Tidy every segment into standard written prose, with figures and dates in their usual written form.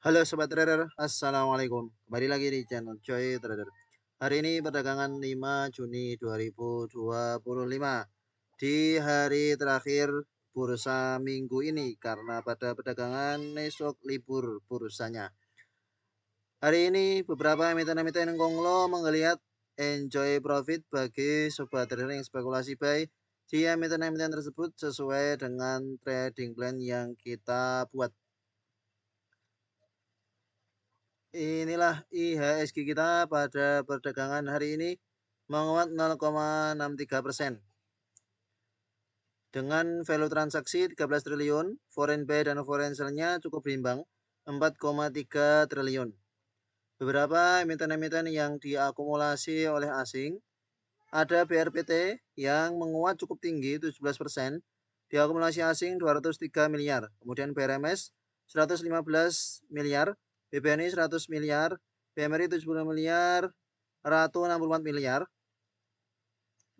Halo Sobat Trader, Assalamualaikum. Kembali lagi di channel Joy Trader. Hari ini perdagangan 5 Juni 2025. Di hari terakhir bursa minggu ini karena pada perdagangan esok libur bursanya. Hari ini beberapa emiten-emiten konglo menggeliat enjoy profit bagi sobat trader yang spekulasi buy di emiten-emiten tersebut sesuai dengan trading plan yang kita buat. Inilah IHSG kita pada perdagangan hari ini menguat 0,63%. Dengan value transaksi 13 triliun, foreign buy dan foreign sell-nya cukup berimbang 4,3 triliun. Beberapa emiten-emiten yang diakumulasi oleh asing, ada BRPT yang menguat cukup tinggi 17%, diakumulasi asing 203 miliar, kemudian BRMS 115 miliar, BBNI 100 miliar, BMRI 70 miliar, Ratu 64 miliar.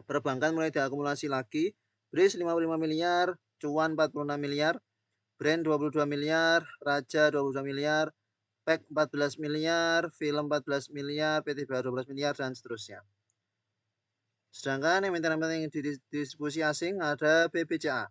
Perbankan mulai diakumulasi lagi, BRIS 55 miliar, Cuan 46 miliar, Brand 22 miliar, Raja 22 miliar, PEK 14 miliar, Film 14 miliar, PT BA 12 miliar, dan seterusnya. Sedangkan emiten-emiten yang didistribusi asing ada BBCA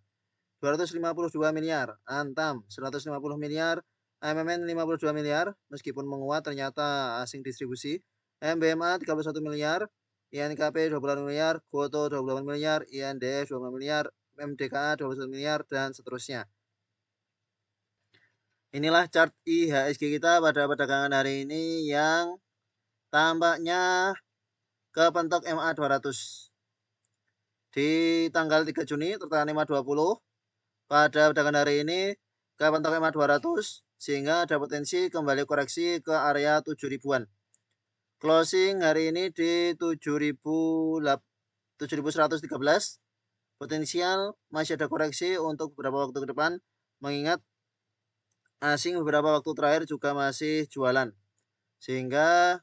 252 miliar, Antam 150 miliar, AMMN 52 miliar, meskipun menguat ternyata asing distribusi, MBMA 31 miliar, INKP 28 miliar, Goto 28 miliar, INDF 20 miliar, MDKA 21 miliar, dan seterusnya. Inilah chart IHSG kita pada perdagangan hari ini yang tampaknya kepentok MA 200. Di tanggal 3 Juni tertekan 520. Pada perdagangan hari ini ke pantauan MA 200 sehingga ada potensi kembali koreksi ke area 7 ribuan. Closing hari ini di 7.113. Potensial masih ada koreksi untuk beberapa waktu ke depan mengingat asing beberapa waktu terakhir juga masih jualan sehingga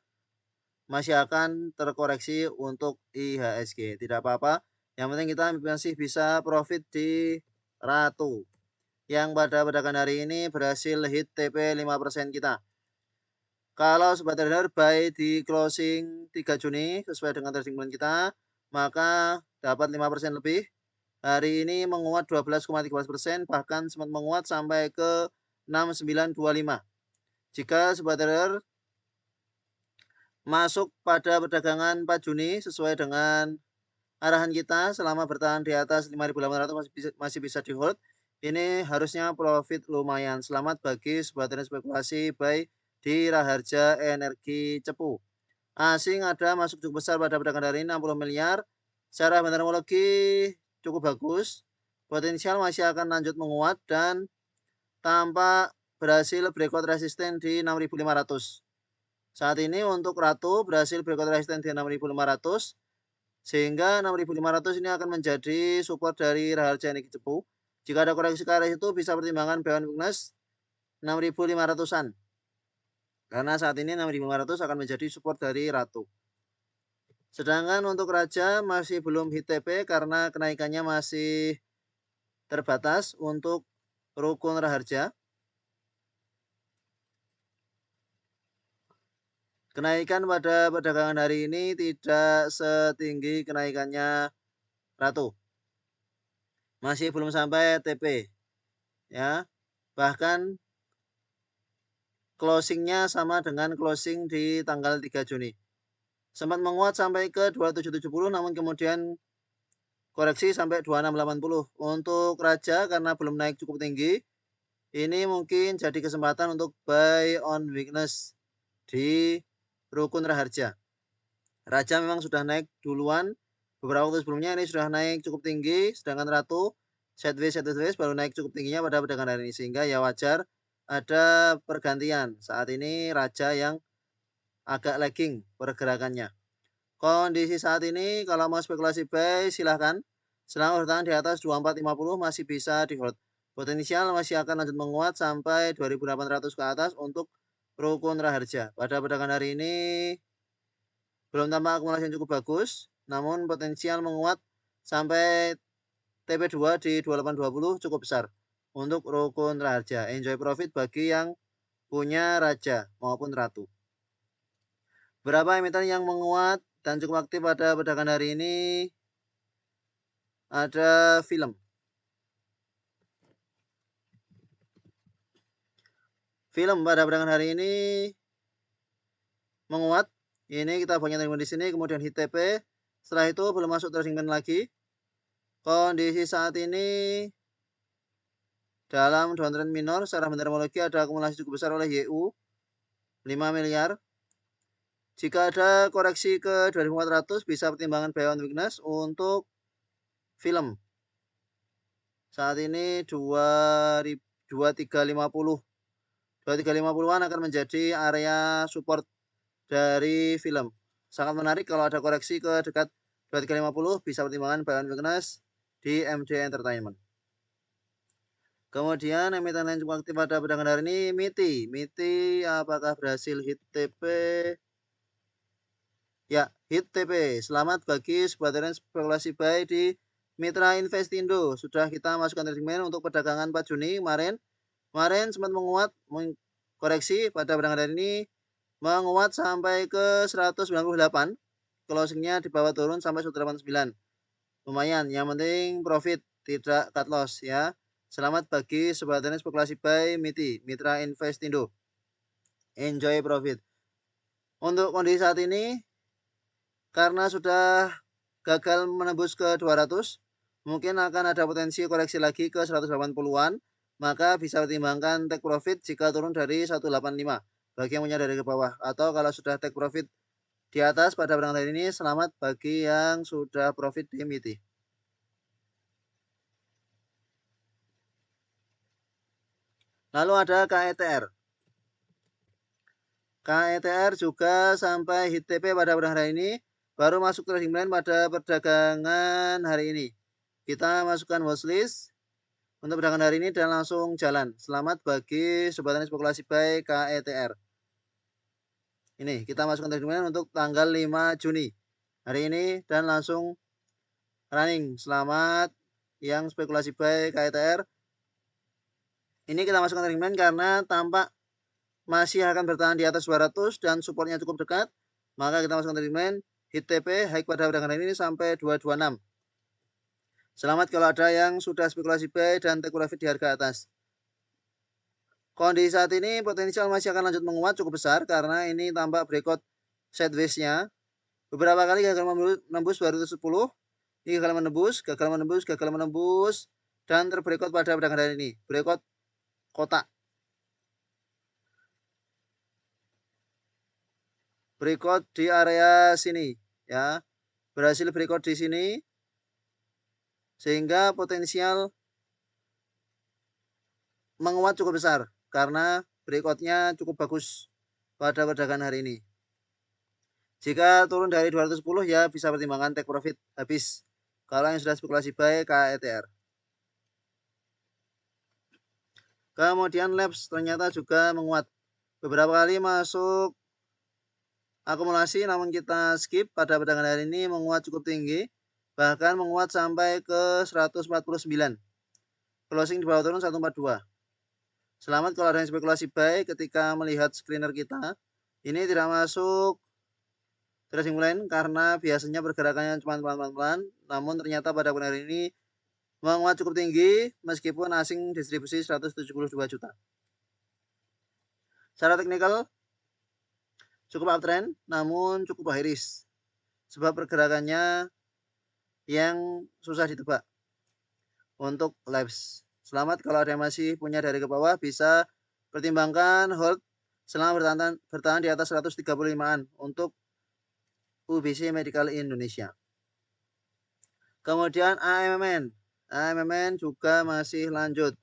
masih akan terkoreksi untuk IHSG. Tidak apa-apa, yang penting kita masih bisa profit di Ratu yang pada perdagangan hari ini berhasil hit TP 5% kita. Kalau sobat trader buy di closing 3 Juni sesuai dengan trading plan kita, maka dapat 5% lebih. Hari ini menguat 12,13%, bahkan sempat menguat sampai ke 6925. Jika sobat trader masuk pada perdagangan 4 Juni sesuai dengan arahan kita selama bertahan di atas 5.800 masih bisa di hold. Ini harusnya profit lumayan. Selamat bagi sobat spekulasi buy di Raharja Energi Cepu. Asing ada masuk cukup besar pada perdagangan hari ini 60 miliar. Secara metodologi cukup bagus. Potensial masih akan lanjut menguat dan tampak berhasil breakout resisten di 6.500. Saat ini untuk Ratu berhasil breakout resisten di 6.500. Sehingga 6.500 ini akan menjadi support dari Raharja Energi Cepu. Jika ada koreksi ke arah itu bisa pertimbangan Beyond Weakness 6.500-an. Karena saat ini 6.500 akan menjadi support dari Ratu. Sedangkan untuk Raja masih belum hit TP karena kenaikannya masih terbatas untuk rukun Raharja. Kenaikan pada perdagangan hari ini tidak setinggi kenaikannya Ratu. Masih belum sampai TP. Ya. Bahkan closingnya sama dengan closing di tanggal 3 Juni. Sempat menguat sampai ke 2770 namun kemudian koreksi sampai 2680. Untuk Raja karena belum naik cukup tinggi, ini mungkin jadi kesempatan untuk buy on weakness di rukun Raharja. Raja memang sudah naik duluan, beberapa waktu sebelumnya ini sudah naik cukup tinggi, sedangkan Ratu sideways baru naik cukup tingginya pada perdagangan hari ini, sehingga ya wajar ada pergantian. Saat ini Raja yang agak lagging pergerakannya. Kondisi saat ini kalau mau spekulasi buy silahkan. Selama bertahan di atas 2450 masih bisa di hold. Potensial masih akan lanjut menguat sampai 2800 ke atas untuk rukun Raharja. Pada perdagangan hari ini belum tampak akumulasi yang cukup bagus, namun potensial menguat sampai TP2 di 2820 cukup besar untuk rukun Raharja. Enjoy profit bagi yang punya raja maupun ratu. Berapa emiten yang menguat dan cukup aktif pada perdagangan hari ini? Ada film. Film pada perdagangan hari ini menguat. Ini kita banyak terima di sini, kemudian HIT-TP. Setelah itu belum masuk trading plan lagi. Kondisi saat ini dalam downtrend minor secara terminologi ada akumulasi cukup besar oleh YU 5 miliar. Jika ada koreksi ke 2400 bisa pertimbangan buy on weakness untuk film. Saat ini 2350. 2350-an akan menjadi area support dari film. Sangat menarik kalau ada koreksi ke dekat 2350 bisa pertimbangan buy on weakness di MD Entertainment. Kemudian emiten lain cukup aktif pada perdagangan hari ini MITI. MITI apakah berhasil hit TP? Ya, hit TP. Selamat bagi sebuah tren spekulasi buy di Mitra Investindo. Sudah kita masukkan trading plan untuk perdagangan 4 Juni kemarin. Kemarin sempat menguat, koreksi pada perdagangan hari ini menguat sampai ke 198. Closingnya di bawah turun sampai 189. Lumayan, yang penting profit, tidak cut loss ya. Selamat bagi sebuah tren spekulasi buy MITI, Mitra Investindo. Enjoy profit. Untuk kondisi saat ini, karena sudah gagal menembus ke 200, mungkin akan ada potensi koreksi lagi ke 180-an, maka bisa pertimbangkan take profit jika turun dari 185 bagi yang punya dari ke bawah. Atau kalau sudah take profit di atas pada perdagangan hari ini, selamat bagi yang sudah profit di MITI. Lalu ada KETR. KETR juga sampai hit TP pada perdagangan hari ini, baru masuk trading plan pada perdagangan hari ini. Kita masukkan watchlist untuk perdagangan hari ini dan langsung jalan. Selamat bagi sobat spekulasi buy KETR. Ini kita masukkan trading plan untuk tanggal 5 Juni hari ini dan langsung running. Selamat yang spekulasi buy KETR. Ini kita masukkan trading plan karena tampak masih akan bertahan di atas 200 dan supportnya cukup dekat. Maka kita masukkan trading plan hit TP high pada perdagangan ini sampai 226. Selamat kalau ada yang sudah spekulasi buy dan take profit di harga atas. Kondisi saat ini potensial masih akan lanjut menguat cukup besar karena ini tampak breakout sideways-nya. Beberapa kali gagal menembus 210. Ini gagal menembus dan terbreakout pada perdagangan hari ini. Breakout kotak. Breakout di area sini ya. Berhasil breakout di sini sehingga potensial menguat cukup besar karena breakoutnya cukup bagus pada perdagangan hari ini. Jika turun dari 210 ya bisa pertimbangkan take profit habis. Kalau yang sudah spekulasi buy KETR. Kemudian Labs ternyata juga menguat. Beberapa kali masuk akumulasi namun kita skip pada perdagangan hari ini menguat cukup tinggi. Bahkan menguat sampai ke 149. Closing di bawah turun 142. Selamat kalau ada yang spekulasi buy ketika melihat screener kita. Ini tidak masuk trading plan karena biasanya pergerakannya cuma pelan-pelan. Namun ternyata pada bulan hari ini menguat cukup tinggi meskipun asing distribusi 172 juta. Secara teknikal cukup uptrend namun cukup high risk. Sebab pergerakannya yang susah ditebak. Untuk Labs. Selamat kalau ada yang masih punya dari ke bawah bisa pertimbangkan hold selama bertahan di atas 135-an untuk UBC Medical Indonesia. Kemudian AMMN. AMMN juga masih lanjut.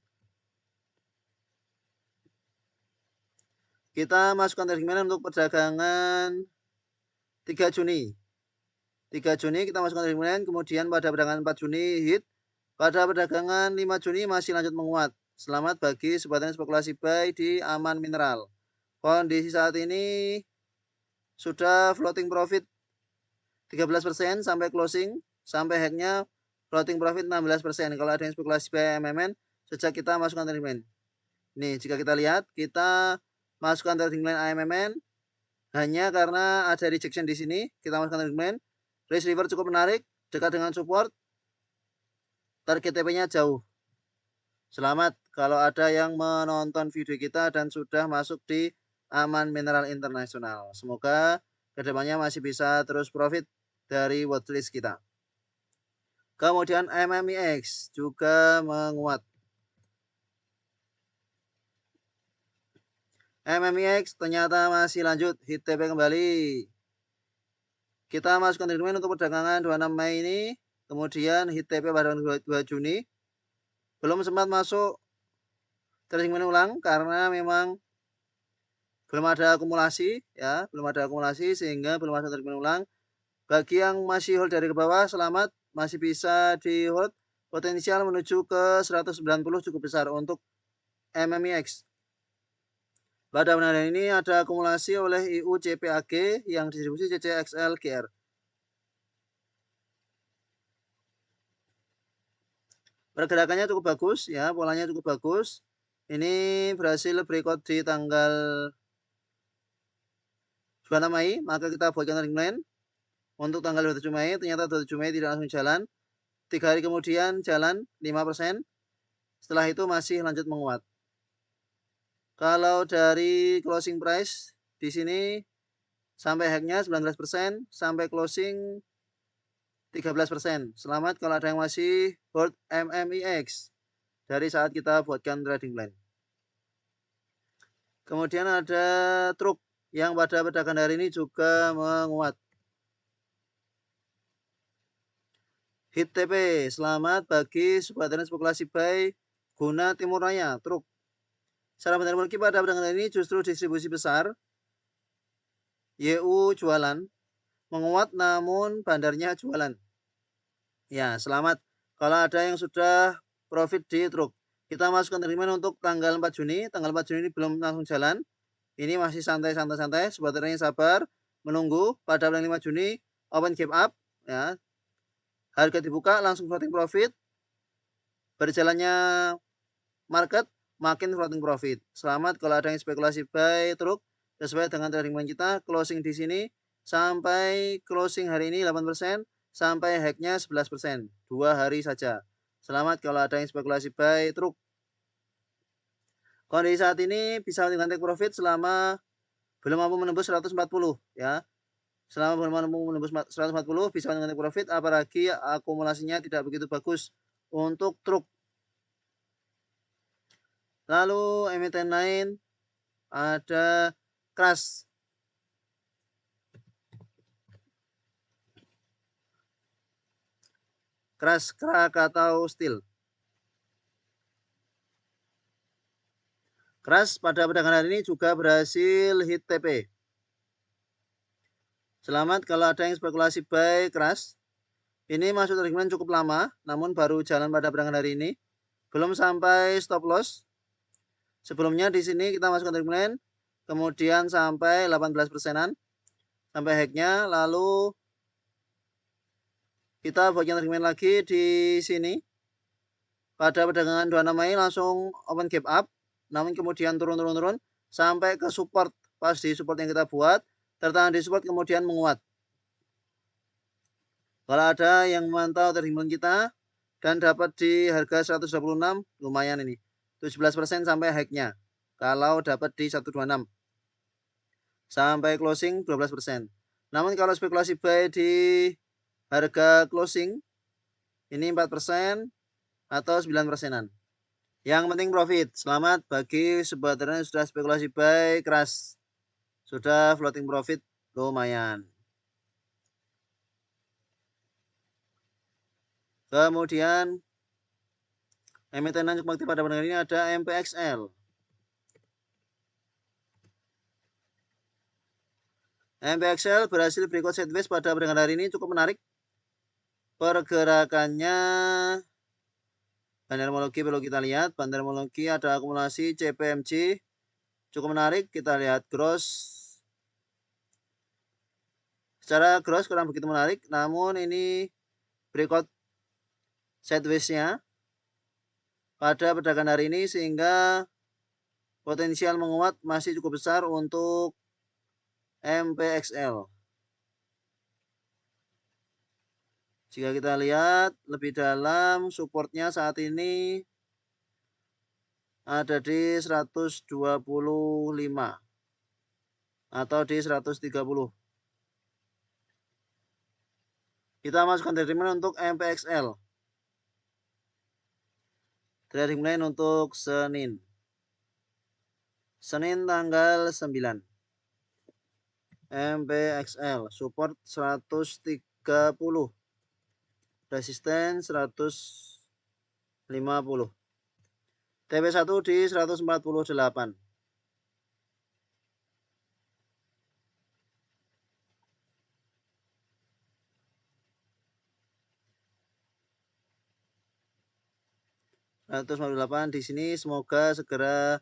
Kita masukkan trading plan untuk perdagangan 3 Juni. 3 Juni kita masukkan trading plan, kemudian pada perdagangan 4 Juni hit. Pada perdagangan 5 Juni masih lanjut menguat. Selamat bagi sebutan spekulasi buy di Aman Mineral. Kondisi saat ini sudah floating profit 13% sampai closing, sampai hacknya floating profit 16%. Kalau ada yang spekulasi buy MMN, sejak kita masukkan trading plan. Nih, jika kita lihat, kita masukkan trading plan AMMN hanya karena ada rejection di sini. Kita masukkan trading plan. Risk reward cukup menarik, dekat dengan support. Target TP-nya jauh. Selamat kalau ada yang menonton video kita dan sudah masuk di Aman Mineral Internasional. Semoga kedepannya masih bisa terus profit dari watchlist kita. Kemudian MMIX juga menguat. MMIX ternyata masih lanjut hit TP kembali. Kita masukkan treatment untuk perdagangan 26 Mei ini. Kemudian hit TP pada 2 Juni. Belum sempat masuk trading ulang karena memang belum ada akumulasi ya, belum ada akumulasi sehingga belum masuk trading ulang. Bagi yang masih hold dari ke bawah, selamat, masih bisa di hold. Potensial menuju ke 190 cukup besar untuk MMIX. Pada hari ini ada akumulasi oleh IU CPAG yang distribusi CCXL GR. Pergerakannya cukup bagus ya, polanya cukup bagus. Ini berhasil breakout di tanggal 26 Mei, maka kita buatkan trading plan. Untuk tanggal 27 Mei, ternyata 27 Mei tidak langsung jalan. 3 hari kemudian jalan 5%. Setelah itu masih lanjut menguat. Kalau dari closing price di sini sampai hacknya 19%, sampai closing 13%. Selamat kalau ada yang masih hold MMIX dari saat kita buatkan trading plan. Kemudian ada truk yang pada perdagangan hari ini juga menguat. Hit TP, selamat bagi sebuah tren spekulasi buy guna Timur Raya, truk. Secara fundamental pada perdagangan hari ini justru distribusi besar, YU jualan, menguat namun bandarnya jualan. Ya, selamat kalau ada yang sudah profit di truk. Kita masukkan treatment untuk tanggal 4 Juni. Tanggal 4 Juni ini belum langsung jalan. Ini masih santai-santai, sobat trading sabar menunggu pada bulan 5 Juni open gap up ya. Harga dibuka langsung floating profit. Berjalannya market makin floating profit. Selamat kalau ada yang spekulasi buy truk sesuai dengan trading plan kita. Closing di sini sampai closing hari ini 8%, sampai hacknya 11%. 2 hari saja. Selamat kalau ada yang spekulasi buy truk. Kondisi saat ini bisa dengan take profit selama belum mampu menembus 140 ya. Selama belum mampu menembus 140 bisa dengan take profit, apalagi akumulasinya tidak begitu bagus untuk truk. Lalu emiten lain ada Crush. Crush Krakatau Steel. Crush pada perdagangan hari ini juga berhasil hit TP. Selamat kalau ada yang spekulasi buy Crush. Ini masuk trading cukup lama, namun baru jalan pada perdagangan hari ini. Belum sampai stop loss. Sebelumnya di sini kita masukkan trading plan, kemudian sampai 18%-an, sampai hacknya, lalu kita bagian trading plan lagi di sini. Pada perdagangan 26 Mei langsung open gap up, namun kemudian turun sampai ke support. Pas di support yang kita buat, tertahan di support kemudian menguat. Kalau ada yang memantau trading plan kita dan dapat di harga 126, lumayan ini. 17% sampai hacknya. Kalau dapat di 126. Sampai closing 12%. Namun kalau spekulasi buy di harga closing ini 4% atau 9%-an. Yang penting profit. Selamat bagi sobat trader yang sudah spekulasi buy Crush. Sudah floating profit lumayan. Kemudian emiten yang cukup aktif pada perdagangan ini ada MPXL. MPXL berhasil breakout sideways pada perdagangan hari ini, cukup menarik. Pergerakannya bandarmologi perlu kita lihat. Bandarmologi ada akumulasi CPMG cukup menarik. Kita lihat gross. Secara gross kurang begitu menarik, namun ini breakout sideways-nya pada perdagangan hari ini sehingga Potensial menguat masih cukup besar untuk MPXL. Jika kita lihat lebih dalam, supportnya saat ini ada di 125 atau di 130. Kita masukkan trading plan untuk MPXL. Trading plan untuk Senin. Senin tanggal 9. MPXL support 130. Resisten 150. TP1 di 148. Di sini semoga segera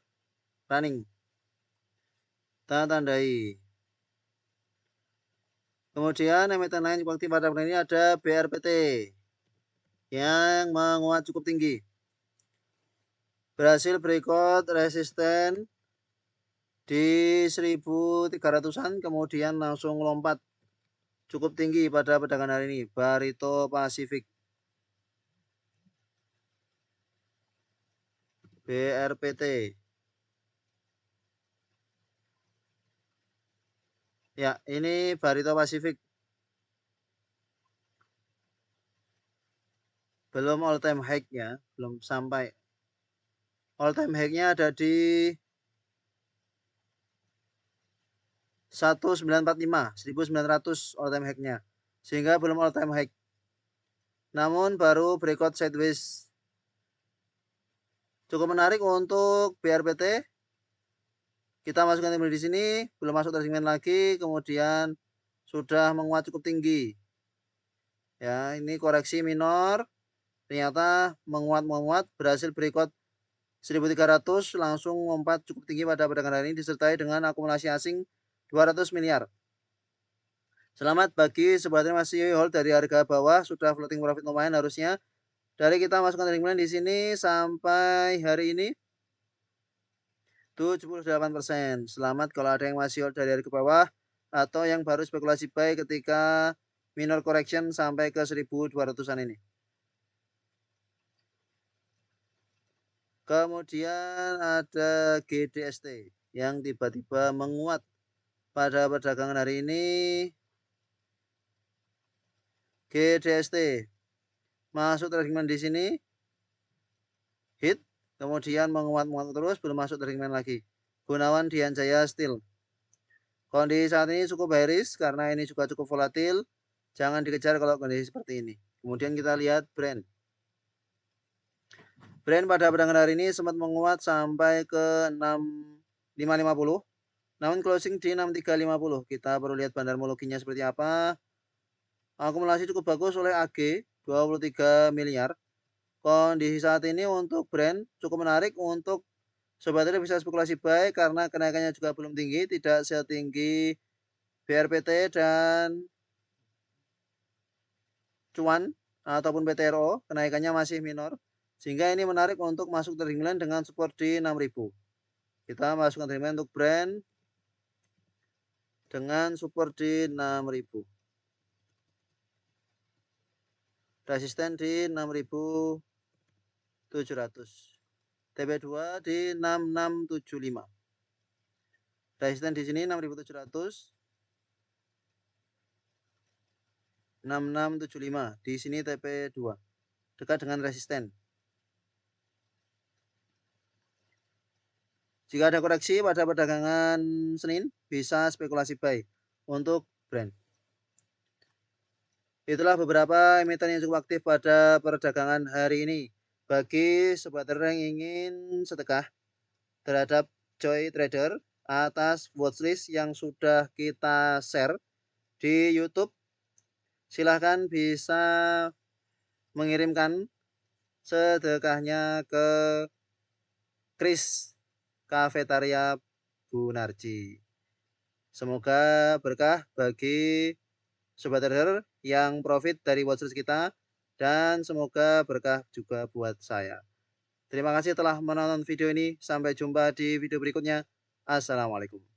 running. Kita tandai. Kemudian emiten lain cukup aktif pada bulan ini ada BRPT yang menguat cukup tinggi. Berhasil breakout resisten di 1300-an, kemudian langsung lompat cukup tinggi pada perdagangan hari ini. Barito Pacific. BRPT. Ya, ini Barito Pacific. Belum all time high-nya, belum sampai. All time high-nya ada di 1945, 1900 all time high-nya. Sehingga belum all time high. Namun baru breakout sideways. Cukup menarik untuk BRPT. Kita masukkan timnya di sini, belum masuk trading lagi, kemudian sudah menguat cukup tinggi. Ya, ini koreksi minor. Ternyata menguat berhasil breakout 1300, langsung lompat cukup tinggi pada perdagangan hari ini disertai dengan akumulasi asing 200 miliar. Selamat bagi sobat masih hold dari harga bawah, sudah floating profit lumayan harusnya. Dari kita masukkan trading plan di sini sampai hari ini 78%. Selamat kalau ada yang masih hold dari harga bawah atau yang baru spekulasi buy ketika minor correction sampai ke 1200-an ini. Kemudian ada GDST yang tiba-tiba menguat pada perdagangan hari ini. GDST masuk trading plan di sini, hit, kemudian menguat terus, belum masuk trading plan lagi. Gunawan Dianjaya Steel. Kondisi saat ini cukup bearish karena ini juga cukup volatil. Jangan dikejar kalau kondisi seperti ini. Kemudian kita lihat Brent. Brent pada perdagangan hari ini sempat menguat sampai ke 6550. Namun closing di 6350. Kita perlu lihat bandarmologinya seperti apa. Akumulasi cukup bagus oleh AG 23 miliar. Kondisi saat ini untuk Brent cukup menarik untuk sobat trader bisa spekulasi buy karena kenaikannya juga belum tinggi, tidak setinggi BRPT dan cuan ataupun PTRO, kenaikannya masih minor. Sehingga ini menarik untuk masuk trading plan dengan support di 6000. Kita masukkan trading plan untuk Brent dengan support di 6000. Resisten di 6700. TP2 di 6675. Resisten di sini 6700. 6675. Di sini TP2. Dekat dengan resisten. Jika ada koreksi pada perdagangan Senin, bisa spekulasi buy untuk Brent. Itulah beberapa emiten yang cukup aktif pada perdagangan hari ini. Bagi sobat trader yang ingin sedekah terhadap Joy Trader atas watchlist yang sudah kita share di YouTube, silahkan bisa mengirimkan sedekahnya ke Kris Kafetaria Bu Narji. Semoga berkah bagi sobat trader yang profit dari watchlist kita dan semoga berkah juga buat saya. Terima kasih telah menonton video ini. Sampai jumpa di video berikutnya. Assalamualaikum.